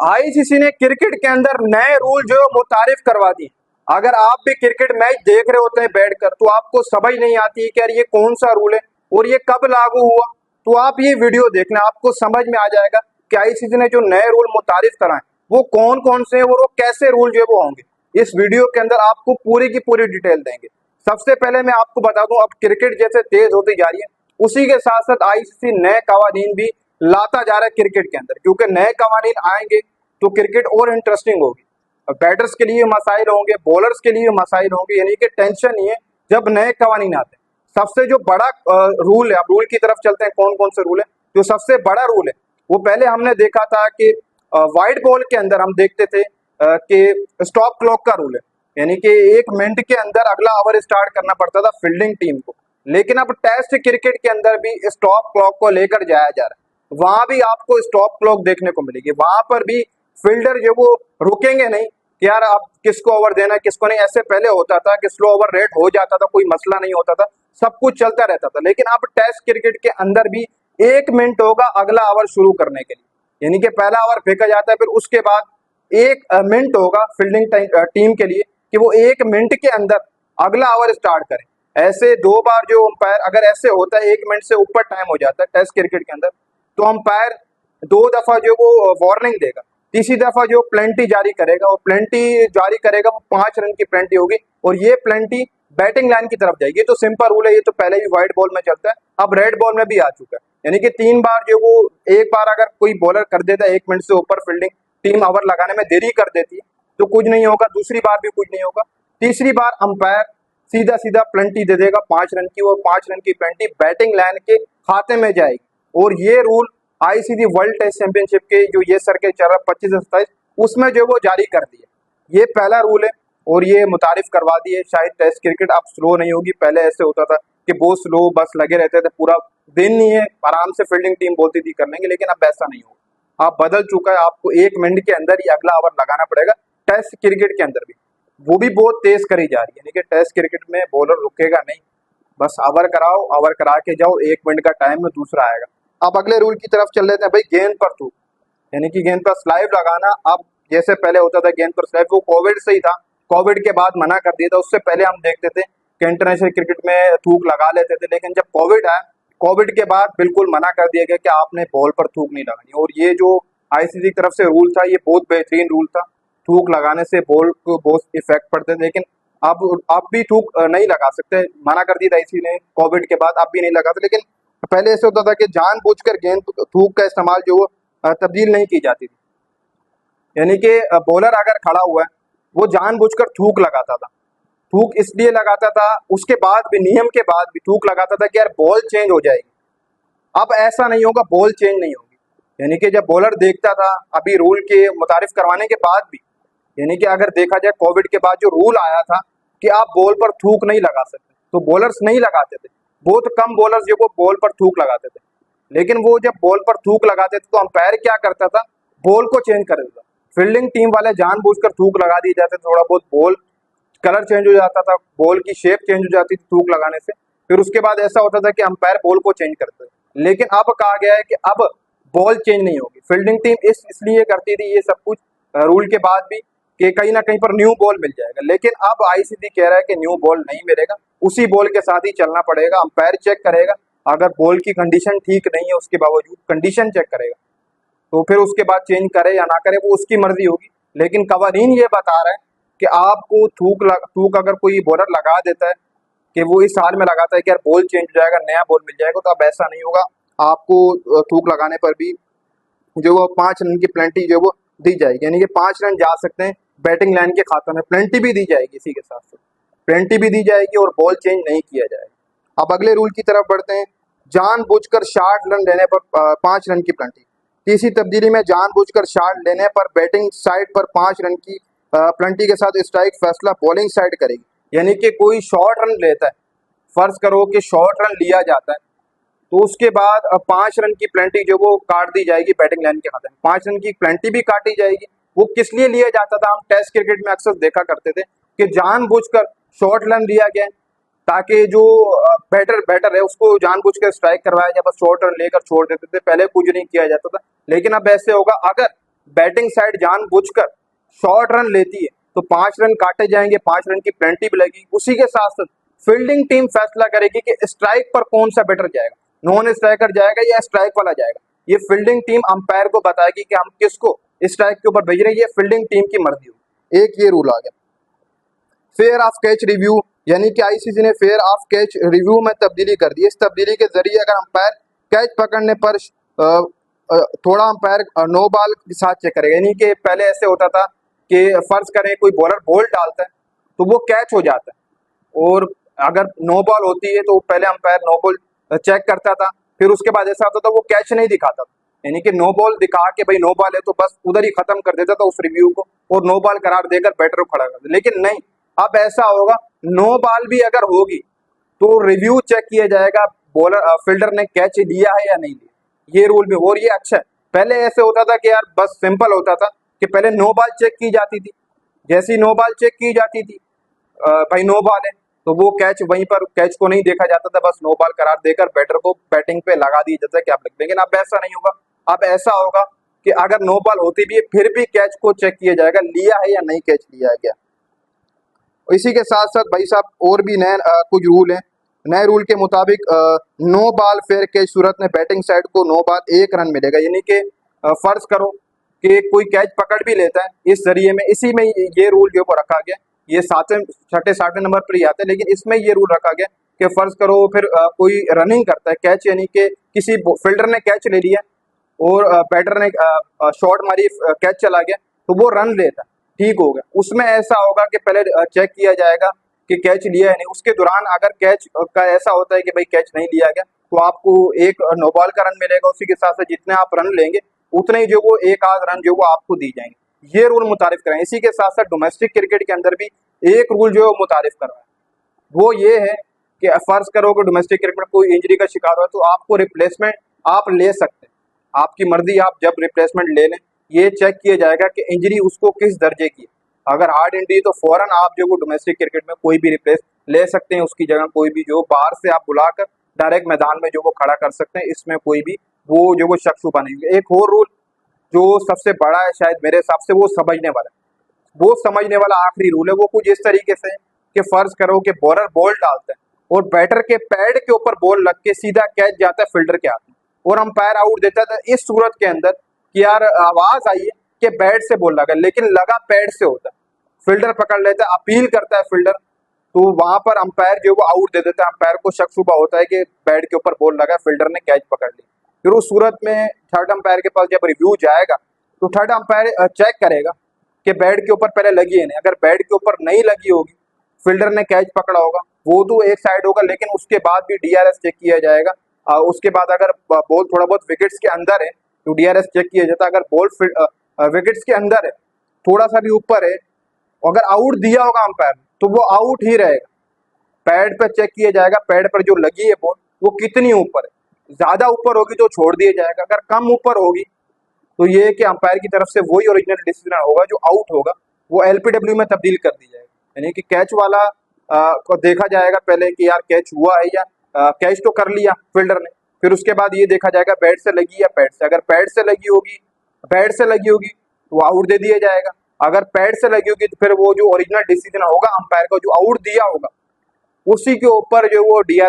ICC ने cricket के अंदर नए रूल जो है मुतारिफ करवा दिए। अगर आप भी क्रिकेट मैच देख रहे होते हैं बैठकर तो आपको समझ नहीं आती है कि यार ये कौन सा रूल है और ये कब लागू हुआ, तो आप ये वीडियो देख लें, आपको समझ में आ जाएगा कि आईसीसी ने जो नए रूल मुतारिफ कराए वो कौन कौन से हैं और वो कैसे रूल जो है वो होंगे। इस वीडियो के अंदर आपको पूरी की पूरी डिटेल देंगे। सबसे पहले मैं आपको बता दूं, अब क्रिकेट जैसे तेज होती जा रही है उसी के साथ साथ आईसीसी नए कवानीन भी लाता जा रहा है क्रिकेट के अंदर, क्योंकि नए कवानीन आएंगे तो क्रिकेट और इंटरेस्टिंग होगी। बैटर्स के लिए मसाइल होंगे, बॉलर्स के लिए मसाइल होंगे, यानी कि टेंशन नहीं है जब नए कवानीन आते हैं। सबसे जो बड़ा रूल है, अब रूल की तरफ चलते हैं, कौन कौन से रूल है। जो सबसे बड़ा रूल है वो पहले हमने देखा था कि वाइड बॉल के अंदर हम देखते थे कि स्टॉप क्लॉक का रूल है, यानी कि 1 मिनट के अंदर अगला ओवर स्टार्ट करना पड़ता था फील्डिंग टीम को। लेकिन अब टेस्ट क्रिकेट के अंदर भी स्टॉप क्लॉक को लेकर जाया जा रहा है, वहां भी आपको स्टॉप क्लॉक देखने को मिलेगी। वहां पर भी फील्डर जो वो रुकेंगे नहीं कि यार अब किसको ओवर देना है किसको नहीं। ऐसे पहले होता था कि स्लो ओवर रेट हो जाता था, कोई मसला नहीं होता था, सब कुछ चलता रहता था। लेकिन अब टेस्ट क्रिकेट के अंदर भी 1 मिनट होगा अगला ओवर शुरू करने के लिए, यानी कि पहला ओवर फेंका जाता है, फिर उसके बाद 1 मिनट होगा फील्डिंग टीम के लिए कि वो 1 मिनट के अंदर अगला ओवर स्टार्ट करें। ऐसे 2 बार जो अंपायर, अगर ऐसे होता है 1 मिनट से ऊपर टाइम हो जाता है टेस्ट क्रिकेट के अंदर, तो अंपायर 2 दफा जो वो वार्निंग देगा, तीसरी दफा जो प्लेंटी जारी करेगा, वो प्लेंटी जारी करेगा, वो 5 रन की प्लेंटी होगी और ये प्लेंटी बैटिंग लाइन की तरफ जाएगी। तो सिंपल रूल है, ये तो पहले भी व्हाइट बॉल में चलता है, अब रेड बॉल में भी आ चुका है। यानी कि 3 बार जो वो, एक बार अगर कोई बॉलर कर देता है 1 मिनट से ऊपर फील्डिंग, टीम ओवर लगाने में देरी कर देती है तो कुछ नहीं होगा, दूसरी बार भी कुछ नहीं होगा, तीसरी बार अंपायर सीधा सीधा प्लेंटी दे देगा 5 रन की, और 5 रन की प्लेंटी बैटिंग लाइन के खाते में जाएगी। और ये rule ICC world test championship के जो ये सर्किट चल रहा है 25-27 उसमें जो वो जारी कर दिया। ये पहला रूल है और ये मुतारिफ करवा दिए। शायद टेस्ट क्रिकेट अब स्लो नहीं होगी, पहले ऐसे होता था कि बहुत स्लो बस लगे रहते थे, पूरा दिन नहीं है आराम से फील्डिंग टीम बोलती थी कर लेंगे, लेकिन अब ऐसा नहीं होगा। आप बदल चुका है, आपको 1 मिनट के अंदर ही अगला ओवर लगाना पड़ेगा टेस्ट क्रिकेट के अंदर भी, वो भी बहुत तेज करी जा रही है। यानी कि टेस्ट क्रिकेट में बॉलर रुकेगा नहीं, बस ओवर कराओ, ओवर करा के जाओ, 1 मिनट का टाइम में दूसरा आएगा। अब अगले रूल की तरफ चल लेते हैं भाई, गेंद पर थूक, यानी कि गेंद पर स्लाइव लगाना। अब जैसे पहले होता था गेंद पर स्लाइव, वो कोविड से ही था, कोविड के बाद मना कर दिया था। उससे पहले हम देखते थे कि इंटरनेशनल क्रिकेट में थूक लगा लेते थे, लेकिन जब कोविड आया, कोविड के बाद बिल्कुल मना कर दिया गया कि आपने बॉल पर थूक नहीं लगानी। और ये जो आईसीसी की तरफ से रूल था, ये बहुत बेहतरीन रूल था। थूक लगाने से बॉल को बहुत इफेक्ट पड़ते थे, लेकिन अब भी थूक नहीं लगा सकते, मना कर दिया था इसी ने कोविड के बाद, अब भी नहीं लगाते। लेकिन पहले ऐसे होता था कि जानबूझकर गेंद थूक का इस्तेमाल जो तब्दील नहीं की जाती थी, यानी कि बॉलर अगर खड़ा हुआ है वो जानबूझकर थूक लगाता था। थूक इसलिए लगाता था, उसके बाद भी, नियम के बाद भी थूक लगाता था कि यार बॉल चेंज हो जाएगी। अब ऐसा नहीं होगा, बॉल चेंज नहीं होगी। यानी कि जब बॉलर देखता था, अभी रूल के मुतारिफ करवाने के बाद भी, यानी कि अगर देखा जाए कोविड के बाद जो रूल आया था कि आप बॉल पर थूक नहीं लगा सकते, तो बॉलर्स नहीं लगाते थे, बहुत कम बॉलर्स जो वो बॉल पर थूक लगाते थे। लेकिन वो जब बॉल पर थूक लगाते थे तो अंपायर क्या करता था, बॉल को चेंज कर देता। फील्डिंग टीम वाले जानबूझकर थूक लगा दिए जाते, थोड़ा बहुत बॉल कलर चेंज हो जाता था, बॉल की शेप चेंज हो जाती थी थूक लगाने से। फिर उसके बाद ऐसा होता था कि अंपायर बॉल को चेंज करते थे। लेकिन अब कहा गया है कि अब बॉल चेंज नहीं होगी। फील्डिंग टीम इसलिए करती थी ये सब कुछ रूल के बाद भी कि कहीं ना कहीं पर न्यू बॉल मिल जाएगा, लेकिन अब आईसीसी कह रहा है कि न्यू बॉल नहीं मिलेगा, उसी बॉल के साथ ही चलना पड़ेगा। अंपायर चेक करेगा, अगर बॉल की कंडीशन ठीक नहीं है उसके बावजूद कंडीशन चेक करेगा, तो फिर उसके बाद चेंज करे या ना करे वो उसकी मर्जी होगी। लेकिन कवानीन ये बता रहा है कि आपको थूक अगर कोई बॉलर लगा देता है कि वो इस हाल में लगाता है कि यार बॉल चेंज हो जाएगा, नया बॉल मिल जाएगा, तो अब ऐसा नहीं होगा। आपको थूक लगाने पर भी जो वो 5 रन की प्लेंटी जो वो दी जाएगी, यानी कि 5 रन जा सकते हैं बैटिंग लाइन के खाते में, प्लेंटी भी दी जाएगी, इसी के साथ साथ प्लेंटी भी दी जाएगी और बॉल चेंज नहीं किया जाएगा। अब अगले रूल की तरफ बढ़ते हैं, जानबूझकर 60 रन लेने पर 5 रन की प्लेंटी। तीसरी तब्दीली में जानबूझकर शॉट लेने पर बैटिंग साइड पर 5 रन की प्लेंटी के साथ स्ट्राइक फैसला बॉलिंग साइड करेगी। यानी कि कोई शॉर्ट रन लेता है, फर्ज करो कि शॉर्ट रन लिया जाता है, तो उसके बाद 5 रन की प्लेंटी जो वो काट दी जाएगी बैटिंग लाइन के खाते में, 5 रन की प्लेंटी भी काटी जाएगी। वो किस लिए लिया जाता था, हम टेस्ट क्रिकेट में अक्सर देखा करते थे कि जानबूझकर शॉर्ट रन लिया गया ताकि जो बैटर है उसको जानबूझकर स्ट्राइक करवाया जाए, बस शॉर्ट रन लेकर छोड़ देते थे, पहले कुछ नहीं किया जाता था। लेकिन अब ऐसे होगा, अगर बैटिंग साइड जानबूझकर शॉर्ट रन लेती है तो 5 रन काटे जाएंगे, 5 रन की पेनल्टी भी लगेगी। उसी के साथ साथ फील्डिंग टीम फैसला करेगी कि स्ट्राइक पर कौन सा बैटर जाएगा, नॉन स्ट्राइकर जाएगा या स्ट्राइक वाला जाएगा। ये फील्डिंग टीम अंपायर को बताएगी कि हम किसको स्ट्राइक के ऊपर भेज रहे हैं, ये फील्डिंग टीम की मर्जी होगी। एक ये रूल आ गया। फेयर ऑफ कैच रिव्यू, यानी कि आईसीसी ने फेयर ऑफ कैच रिव्यू में तब्दीली कर दी। इस तब्दीली के जरिए अगर अंपायर कैच पकड़ने पर थोड़ा अंपायर नो बॉल के साथ चेक करेगा, यानी कि पहले ऐसे होता था कि फर्ज करें कोई बॉलर बॉल डालता है तो वो कैच हो जाता है, और अगर नो बॉल होती है तो पहले अंपायर नो बॉल चेक करता था, फिर उसके बाद ऐसा होता था वो कैच नहीं दिखाता था, यानी कि नो बॉल दिखा के भाई नो बॉल है तो बस उधर ही खत्म कर देता था उस रिव्यू को और नो बॉल करार देकर बैटर को खड़ा कर देता। लेकिन नहीं, अब ऐसा होगा, नो बॉल भी अगर होगी तो रिव्यू चेक किया जाएगा बॉलर फील्डर ने कैच लिया है या नहीं लिया, ये रूल भी। और ये अच्छा है। पहले ऐसे होता था कि यार बस सिंपल होता था कि पहले नो बॉल चेक की जाती थी, जैसी नो बॉल चेक की जाती थी भाई नो बॉल है तो वो कैच वहीं पर कैच को नहीं देखा जाता था, बस नो बॉल करार देकर बैटर को बैटिंग पे लगा दिया जाता है कि आप लिख देंगे। अब ऐसा नहीं होगा, अब ऐसा होगा कि अगर नो बॉल होती भी है फिर भी कैच को चेक किया जाएगा लिया है या नहीं कैच लिया है क्या। इसी के साथ साथ भाई साहब और भी नए कुछ रूल हैं। नए रूल के मुताबिक नो बॉल फेयर कैच सूरत में बैटिंग साइड को नो बॉल 1 रन मिलेगा, यानी कि फर्ज करो कि कोई कैच पकड़ भी लेता है इस जरिए में, इसी में ये रूल जो रखा गया, ये 7वें नंबर पर ही आता है, लेकिन इसमें ये रूल रखा गया कि फर्ज करो फिर कोई रनिंग करता है कैच, यानी कि किसी फील्डर ने कैच ले लिया और बैटर ने शॉट मारी, कैच चला गया तो वो रन लेता है, ठीक हो गया। उसमें ऐसा होगा कि पहले चेक किया जाएगा कि कैच लिया है नहीं, उसके दौरान अगर कैच का ऐसा होता है कि भाई कैच नहीं लिया गया तो आपको एक नो बॉल का रन मिलेगा, उसी के साथ साथ जितने आप रन लेंगे उतने ही जो वो एक आध रन जो वो आपको दी जाएंगे। ये रूल मुतारिफ कराएं। इसी के साथ साथ डोमेस्टिक क्रिकेट के अंदर भी एक रूल जो है मुतारिफ कर रहा है, वो ये है कि फर्ज करो कि डोमेस्टिक क्रिकेट में कोई इंजरी का शिकार हुआ तो आपको रिप्लेसमेंट आप ले सकते हैं, आपकी मर्जी, आप जब रिप्लेसमेंट ले लें। ये चेक किया जाएगा कि इंजरी उसको किस दर्जे की है, अगर हार्ड इंजरी तो फौरन आप जो डोमेस्टिक क्रिकेट में कोई भी रिप्लेस ले सकते हैं, उसकी जगह कोई भी जो बाहर से आप बुलाकर डायरेक्ट मैदान में जो वो खड़ा कर सकते हैं, इसमें कोई भी वो जो वो शख्स छुपा नहीं। एक और रूल जो सबसे बड़ा है शायद मेरे हिसाब से, वो समझने वाला है, वो समझने वाला आखिरी रूल है। वो कुछ इस तरीके से कि फर्ज करो कि बॉलर बॉल डालता है और बैटर के पैड के ऊपर बॉल लग के सीधा कैच जाता है फील्डर के हाथ में और अंपायर आउट देता था। इस सूरत के अंदर कि यार आवाज आई है कि बैट से बॉल लगा, लेकिन लगा पैड से होता है, फील्डर पकड़ लेता है, अपील करता है फील्डर, तो वहां पर अंपायर जो वो आउट दे देता है। अंपायर को शक शुबा होता है कि बैट के ऊपर बॉल लगा, फील्डर ने कैच पकड़ ली। फिर उस सूरत में थर्ड अंपायर के पास जब रिव्यू जाएगा तो थर्ड अंपायर चेक करेगा कि बैट के ऊपर पहले लगी है नहीं, अगर बैट के ऊपर नहीं लगी होगी, फील्डर ने कैच पकड़ा होगा, वो तो एक साइड होगा, लेकिन उसके बाद भी डीआरएस चेक किया जाएगा। उसके बाद अगर बॉल थोड़ा बहुत विकेट्स के अंदर है तो डीआरएस चेक किया जाता है। अगर बॉल विकेट्स के अंदर है, थोड़ा सा भी ऊपर है, अगर आउट दिया होगा अंपायर तो वो आउट ही रहेगा। पैड पर चेक किया जाएगा, पैड पर जो लगी है बॉल वो कितनी ऊपर है, ज्यादा ऊपर होगी तो छोड़ दिया जाएगा, अगर कम ऊपर होगी तो ये कि अंपायर की तरफ से वही ओरिजिनल डिसीजन होगा, जो आउट होगा वो एलपीडब्ल्यू में तब्दील कर दी जाएगा, यानी कि कैच वाला को देखा जाएगा पहले कि यार कैच हुआ है या कैच तो कर लिया फील्डर ने, फिर उसके बाद ये देखा जाएगा बैट से लगी या पैड से, अगर पैड से लगी होगी, बैट से लगी होगी तो आउट दे दिया जाएगा, अगर पैड से लगी होगी तो फिर वो जो ओरिजिनल डिसीजन होगा अंपायर का जो आउट दिया होगा उसी के ऊपर जो वो डीआर